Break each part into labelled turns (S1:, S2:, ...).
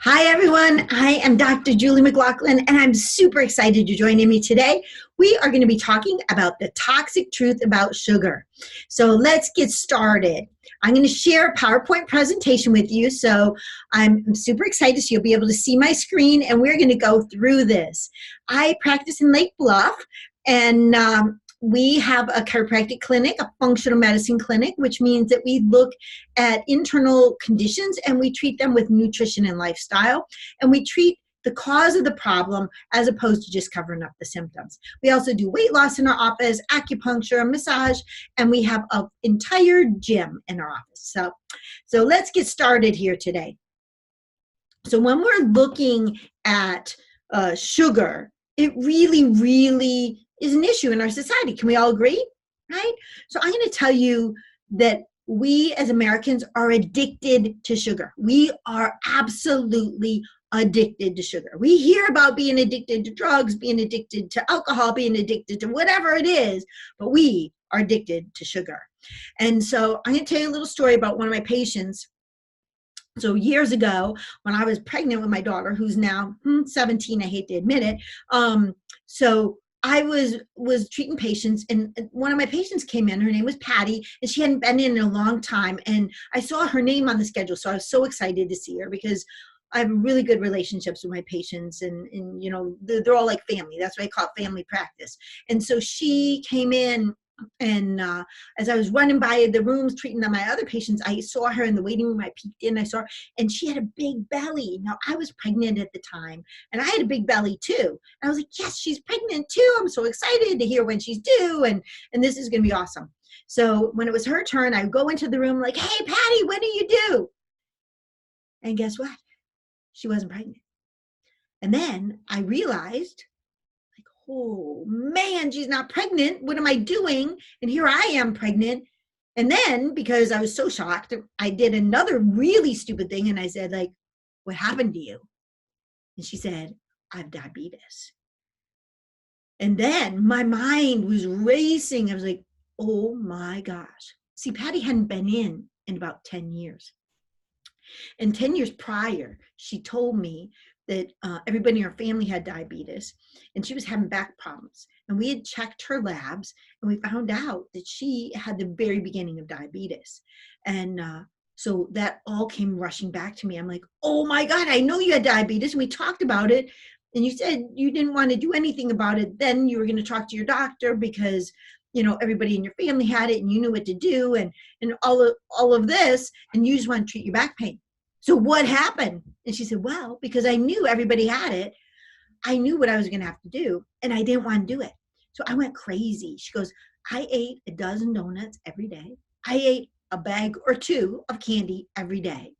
S1: Hi, everyone. I am Dr. Julie McLaughlin, and I'm super excited you're joining me today. We are going to be talking about the toxic truth about sugar. So let's get started. I'm going to share a PowerPoint presentation with you, so I'm super excited. So you'll be able to see my screen, and we're going to go through this. I practice in Lake Bluff, and we have a chiropractic clinic, a functional medicine clinic, which means that we look at internal conditions and we treat them with nutrition and lifestyle. And we treat the cause of the problem as opposed to just covering up the symptoms. We also do weight loss in our office, acupuncture, massage, and we have an entire gym in our office. So let's get started here today. So when we're looking at sugar, it really is an issue in our society. Can we all agree? Right? So I'm going to tell you that we as Americans are addicted to sugar. We are absolutely addicted to sugar. We hear about being addicted to drugs, being addicted to alcohol, being addicted to whatever it is, but we are addicted to sugar. And so I'm going to tell you a little story about one of my patients. So years ago, when I was pregnant with my daughter, who's now 17, I hate to admit it, so I was treating patients, and one of my patients came in. Her name was Patty, and she hadn't been in a long time. And I saw her name on the schedule, so I was so excited to see her because I have really good relationships with my patients, and you know, they're all like family. That's why I call it family practice. And so she came in, and as I was running by the rooms treating my other patients, I saw her in the waiting room. I peeked in, I saw her, and she had a big belly. Now, I was pregnant at the time, and I had a big belly too. And I was like, yes, she's pregnant too. I'm so excited to hear when she's due, and this is going to be awesome. So when it was her turn, I go into the room like, hey, Patty, when are you due? And guess what? She wasn't pregnant. And then I realized, oh man, she's not pregnant. What am I doing? And here I am pregnant. And then, because I was so shocked, I did another really stupid thing. And I said, like, what happened to you? And she said, I have diabetes. And then my mind was racing. I was like, oh my gosh. See, Patty hadn't been in about 10 years. And 10 years prior, she told me that everybody in her family had diabetes, and she was having back problems. And we had checked her labs, and we found out that she had the very beginning of diabetes. And so that all came rushing back to me. I'm like, oh my God, I know you had diabetes. And we talked about it, and you said you didn't want to do anything about it. Then you were going to talk to your doctor because, you know, everybody in your family had it, and you knew what to do, and all of this, and you just want to treat your back pain. So what happened? And she said, well, because I knew everybody had it, I knew what I was going to have to do, and I didn't want to do it. So I went crazy. She goes, I ate a dozen donuts every day. I ate a bag or two of candy every day.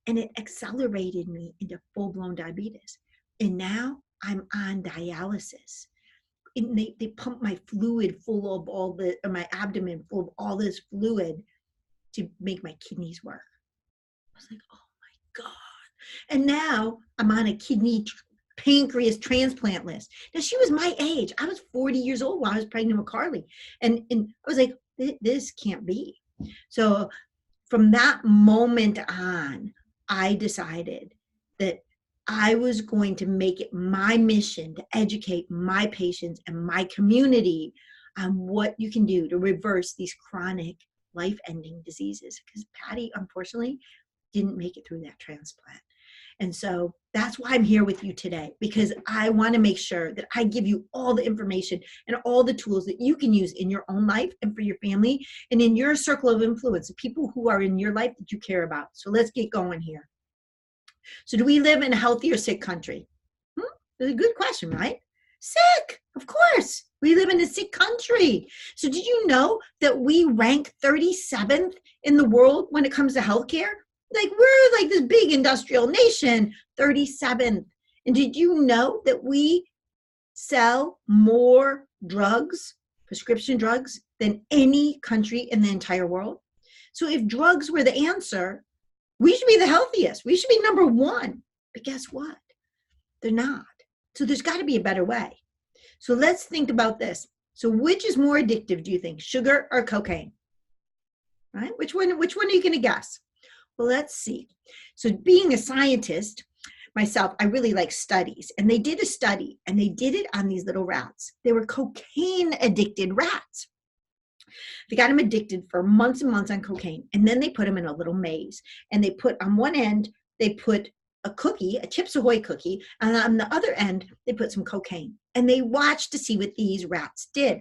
S1: And it accelerated me into full-blown diabetes. And now I'm on dialysis. And they pump my fluid full of my abdomen full of all this fluid to make my kidneys work. I was like, oh my God. And now I'm on a kidney pancreas transplant list. Now, she was my age. I was 40 years old while I was pregnant with Carly. And I was like, this can't be. So from that moment on, I decided that I was going to make it my mission to educate my patients and my community on what you can do to reverse these chronic life-ending diseases. Because Patty, unfortunately, didn't make it through that transplant. And so that's why I'm here with you today, because I want to make sure that I give you all the information and all the tools that you can use in your own life and for your family and in your circle of influence, the people who are in your life that you care about. So let's get going here. So do we live in a healthy or sick country? That's a good question, right? Sick, of course. We live in a sick country. So did you know that we rank 37th in the world when it comes to healthcare? Like, we're like this big industrial nation, 37th. And did you know that we sell more drugs, prescription drugs, than any country in the entire world? So if drugs were the answer, we should be the healthiest. We should be number one. But guess what? They're not. So there's got to be a better way. So let's think about this. So which is more addictive, do you think, sugar or cocaine? Right? Which one are you going to guess? Well, let's see. So being a scientist, myself, I really like studies. And they did a study, and they did it on these little rats. They were cocaine addicted rats. They got them addicted for months and months on cocaine. And then they put them in a little maze. And they put on one end, they put a cookie, a Chips Ahoy cookie. And on the other end, they put some cocaine. And they watched to see what these rats did.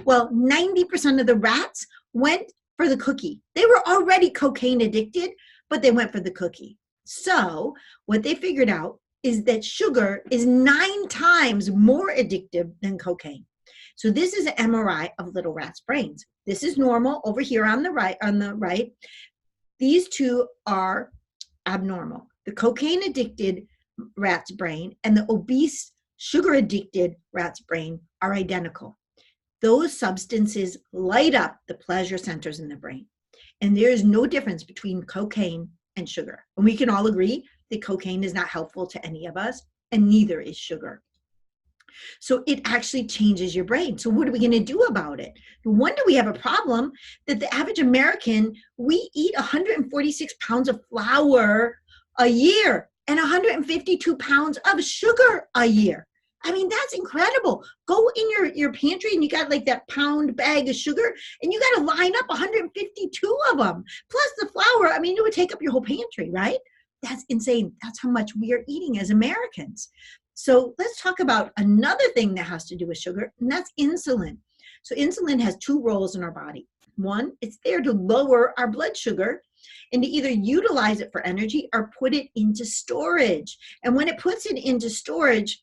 S1: Well, 90% of the rats went for the cookie. They were already cocaine addicted, but they went for the cookie. So what they figured out is that sugar is 9 times more addictive than cocaine. So this is an MRI of little rats' brains. This is normal over here on the right. These two are abnormal. The cocaine addicted rat's brain and the obese sugar addicted rat's brain are identical. Those substances light up the pleasure centers in the brain. And there is no difference between cocaine and sugar. And we can all agree that cocaine is not helpful to any of us, and neither is sugar. So it actually changes your brain. So what are we going to do about it? No wonder we have a problem that the average American, we eat 146 pounds of flour a year and 152 pounds of sugar a year. I mean, that's incredible. Go in your pantry and you got like that pound bag of sugar and you got to line up 152 of them. Plus the flour, I mean, it would take up your whole pantry, right? That's insane. That's how much we are eating as Americans. So let's talk about another thing that has to do with sugar, and that's insulin. So insulin has 2 roles in our body. One, it's there to lower our blood sugar and to either utilize it for energy or put it into storage. And when it puts it into storage,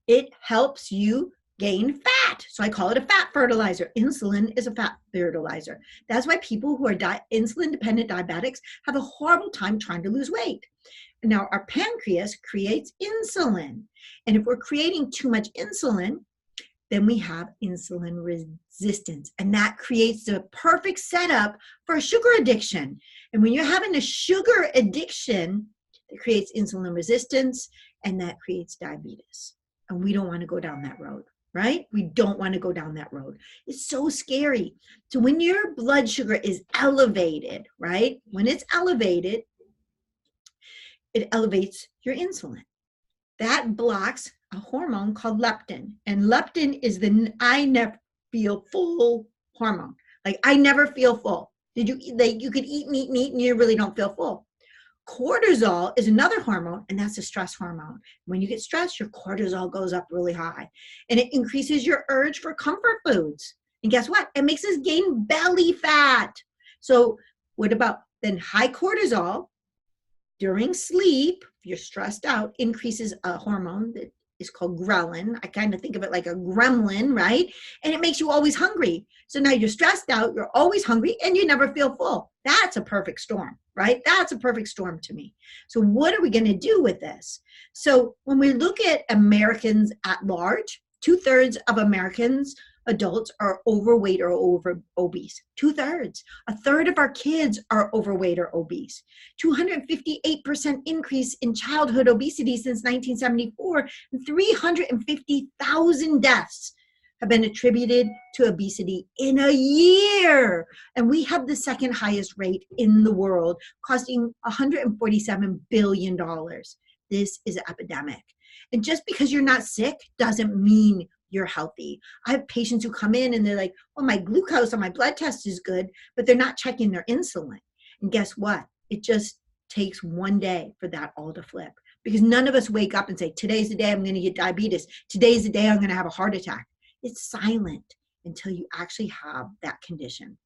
S1: it helps you gain fat. So I call it a fat fertilizer. Insulin is a fat fertilizer. That's why people who are insulin-dependent diabetics have a horrible time trying to lose weight. Now, our pancreas creates insulin. And if we're creating too much insulin, then we have insulin resistance. And that creates the perfect setup for a sugar addiction. And when you're having a sugar addiction, it creates insulin resistance, and that creates diabetes. And we don't want to go down that road, right? We don't want to go down that road. It's so scary. So when your blood sugar is elevated, right? When it's elevated, it elevates your insulin. That blocks a hormone called leptin. And leptin is the I never feel full hormone. Like I never feel full. You could eat and you really don't feel full. Cortisol is another hormone, and that's a stress hormone. When you get stressed, your cortisol goes up really high, and it increases your urge for comfort foods. And guess what? It makes us gain belly fat. So what about then high cortisol during sleep, if you're stressed out, increases a hormone that is called ghrelin. I kind of think of it like a gremlin, right? And it makes you always hungry. So now you're stressed out, you're always hungry, and you never feel full. That's a perfect storm, right? That's a perfect storm to me. So what are we going to do with this? So when we look at Americans at large, 2/3 of Americans, adults, are overweight or obese. 2/3. 1/3 of our kids are overweight or obese. 258% increase in childhood obesity since 1974, and 350,000 deaths have been attributed to obesity in a year. And we have the second highest rate in the world, costing $147 billion. This is an epidemic. And just because you're not sick doesn't mean you're healthy. I have patients who come in and they're like, well, my glucose on my blood test is good, but they're not checking their insulin. And guess what? It just takes one day for that all to flip, because none of us wake up and say, today's the day I'm going to get diabetes. Today's the day I'm going to have a heart attack. It's silent until you actually have that condition.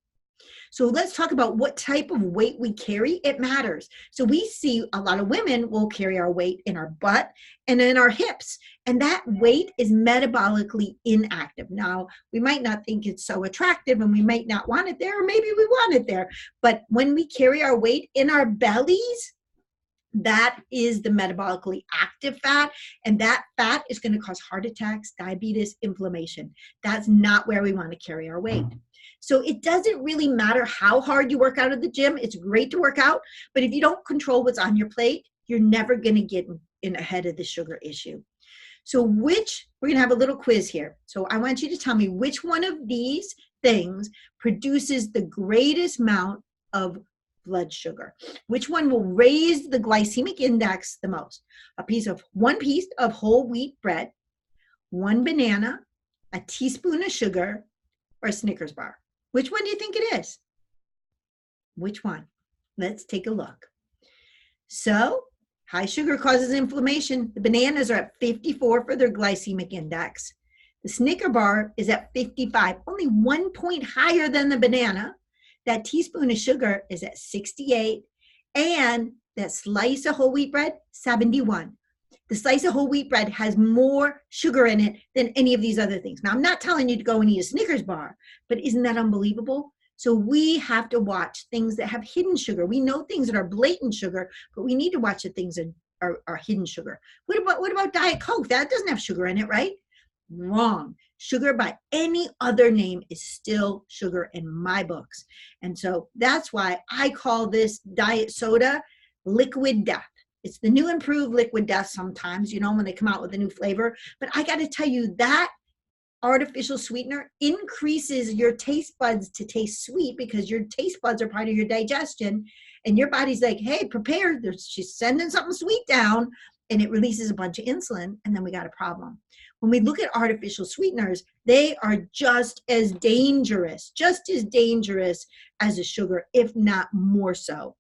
S1: So let's talk about what type of weight we carry. It matters. So we see a lot of women will carry our weight in our butt and in our hips, and that weight is metabolically inactive. Now, we might not think it's so attractive and we might not want it there, or maybe we want it there. But when we carry our weight in our bellies, that is the metabolically active fat, and that fat is going to cause heart attacks, diabetes, inflammation. That's not where we want to carry our weight. So it doesn't really matter how hard you work out at the gym. It's great to work out, but if you don't control what's on your plate, you're never going to get in ahead of the sugar issue. So we're going to have a little quiz here. So I want you to tell me which one of these things produces the greatest amount of blood sugar. Which one will raise the glycemic index the most? One piece of whole wheat bread, one banana, a teaspoon of sugar, or a Snickers bar. Which one do you think it is? Which one? Let's take a look. So, high sugar causes inflammation. The bananas are at 54 for their glycemic index. The Snicker bar is at 55, only 1 point higher than the banana. That teaspoon of sugar is at 68, and that slice of whole wheat bread, 71. The slice of whole wheat bread has more sugar in it than any of these other things. Now, I'm not telling you to go and eat a Snickers bar, but isn't that unbelievable? So we have to watch things that have hidden sugar. We know things that are blatant sugar, but we need to watch the things that are hidden sugar. What about Diet Coke? That doesn't have sugar in it, right? Wrong. Sugar by any other name is still sugar in my books. And so that's why I call this diet soda liquid death. It's the new improved liquid death sometimes, when they come out with a new flavor. But I got to tell you, that artificial sweetener increases your taste buds to taste sweet, because your taste buds are part of your digestion, and your body's like, hey, prepare. She's sending something sweet down, and it releases a bunch of insulin, and then we got a problem. When we look at artificial sweeteners, they are just as dangerous as a sugar, if not more so.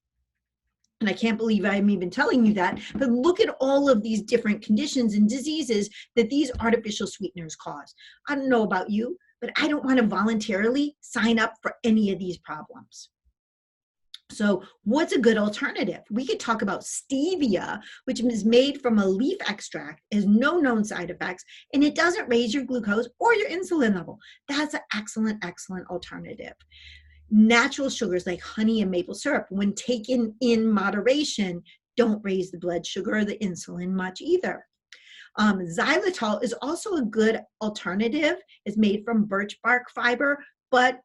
S1: And I can't believe I'm even telling you that, but look at all of these different conditions and diseases that these artificial sweeteners cause. I don't know about you, but I don't want to voluntarily sign up for any of these problems. So what's a good alternative? We could talk about stevia, which is made from a leaf extract, has no known side effects, and it doesn't raise your glucose or your insulin level. That's an excellent, excellent alternative. Natural sugars like honey and maple syrup, when taken in moderation, don't raise the blood sugar or the insulin much either. Xylitol is also a good alternative. It's made from birch bark fiber, but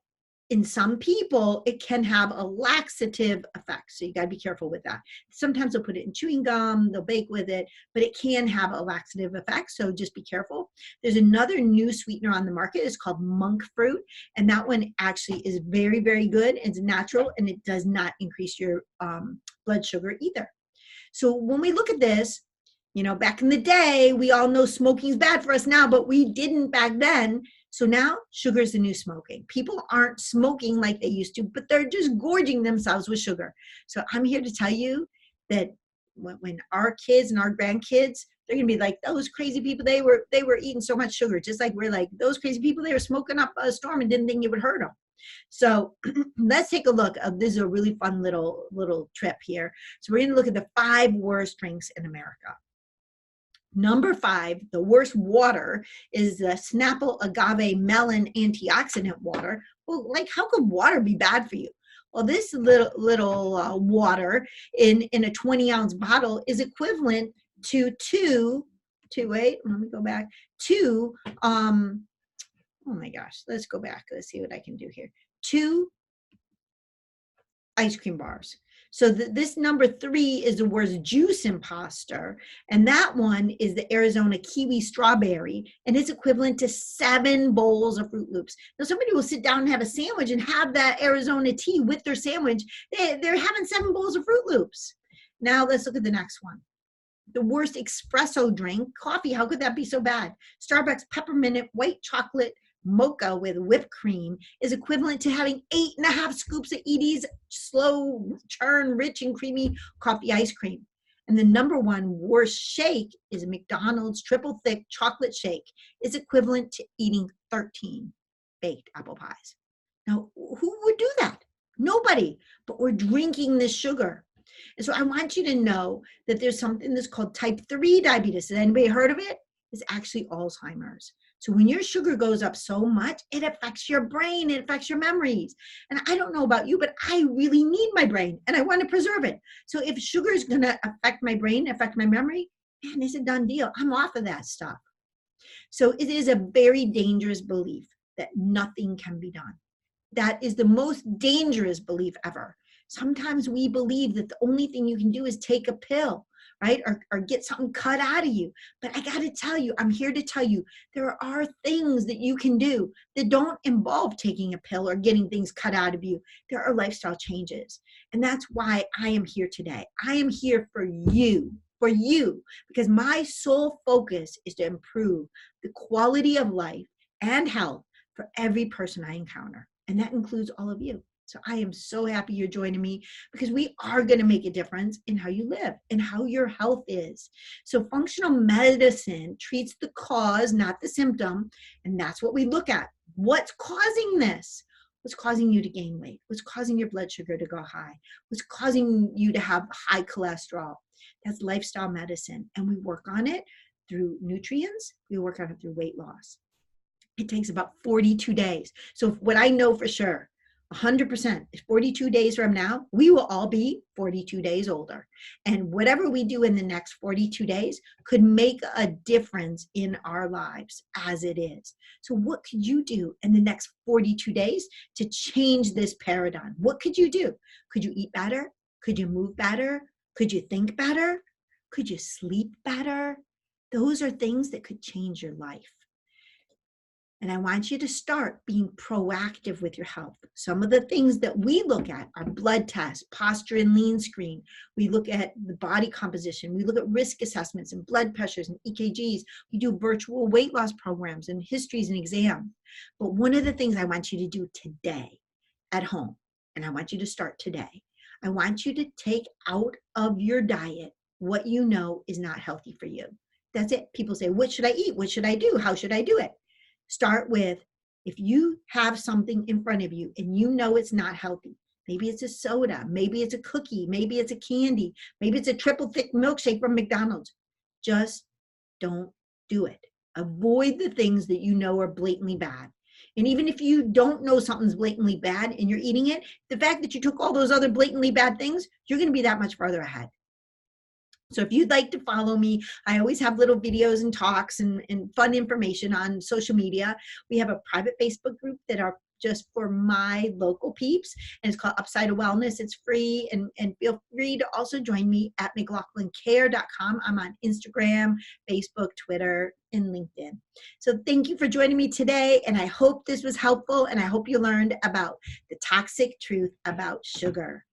S1: in some people, it can have a laxative effect. So you got to be careful with that. Sometimes they'll put it in chewing gum, they'll bake with it, but it can have a laxative effect. So just be careful. There's another new sweetener on the market. It's called monk fruit. And that one actually is very, very good. It's natural, and it does not increase your blood sugar either. So when we look at this, back in the day, we all know smoking's bad for us now, but we didn't back then. So now sugar is the new smoking. People aren't smoking like they used to, but they're just gorging themselves with sugar. So I'm here to tell you that when our kids and our grandkids, they're going to be like, those crazy people, they were eating so much sugar, just like we're like, those crazy people, they were smoking up a storm and didn't think it would hurt them. So let's take a look. This is a really fun little trip here. So we're going to look at the 5 worst drinks in America. Number 5, the worst water, is the Snapple Agave Melon Antioxidant Water. Well, how could water be bad for you? Well, this little water in a 20-ounce bottle is equivalent to two, oh my gosh, let's go back. Let's see what I can do here. 2 ice cream bars. So this number 3 is the worst juice imposter, and that one is the Arizona Kiwi Strawberry, and it's equivalent to 7 bowls of Fruit Loops. Now, somebody will sit down and have a sandwich and have that Arizona tea with their sandwich. They're having 7 bowls of Fruit Loops. Now, let's look at the next one. The worst espresso drink, coffee. How could that be so bad? Starbucks Peppermint White Chocolate Mocha with whipped cream is equivalent to having 8.5 scoops of Edie's slow churn, rich and creamy coffee ice cream. And the number 1 worst shake is a McDonald's triple thick chocolate shake. Is equivalent to eating 13 baked apple pies. Now, who would do that? Nobody. But we're drinking this sugar. And so I want you to know that there's something that's called type 3 diabetes. Has anybody heard of it? It's actually Alzheimer's. So when your sugar goes up so much, it affects your brain, it affects your memories. And I don't know about you, but I really need my brain and I want to preserve it. So if sugar is going to affect my brain, affect my memory, man, it's a done deal. I'm off of that stuff. So it is a very dangerous belief that nothing can be done. That is the most dangerous belief ever. Sometimes we believe that the only thing you can do is take a pill, right? Or get something cut out of you. But I got to tell you, I'm here to tell you, there are things that you can do that don't involve taking a pill or getting things cut out of you. There are lifestyle changes. And that's why I am here today. I am here for you, because my sole focus is to improve the quality of life and health for every person I encounter. And that includes all of you. So I am so happy you're joining me, because we are going to make a difference in how you live and how your health is. So functional medicine treats the cause, not the symptom. And that's what we look at. What's causing this? What's causing you to gain weight? What's causing your blood sugar to go high? What's causing you to have high cholesterol? That's lifestyle medicine. And we work on it through nutrients. We work on it through weight loss. It takes about 42 days. So what I know for sure, 100%, 42 days from now, we will all be 42 days older. And whatever we do in the next 42 days could make a difference in our lives as it is. So what could you do in the next 42 days to change this paradigm? What could you do? Could you eat better? Could you move better? Could you think better? Could you sleep better? Those are things that could change your life. And I want you to start being proactive with your health. Some of the things that we look at are blood tests, posture and lean screen. We look at the body composition. We look at risk assessments and blood pressures and EKGs. We do virtual weight loss programs and histories and exams. But one of the things I want you to do today at home, and I want you to start today, I want you to take out of your diet what you know is not healthy for you. That's it. People say, what should I eat? What should I do? How should I do it? Start with, if you have something in front of you and you know it's not healthy, maybe it's a soda, maybe it's a cookie, maybe it's a candy, maybe it's a triple thick milkshake from McDonald's, just don't do it. Avoid the things that you know are blatantly bad. And even if you don't know something's blatantly bad and you're eating it, the fact that you took all those other blatantly bad things, you're going to be that much farther ahead. So if you'd like to follow me, I always have little videos and talks and fun information on social media. We have a private Facebook group that are just for my local peeps, and it's called Upside of Wellness. It's free, and feel free to also join me at McLaughlinCare.com. I'm on Instagram, Facebook, Twitter, and LinkedIn. So thank you for joining me today, and I hope this was helpful, and I hope you learned about the toxic truth about sugar.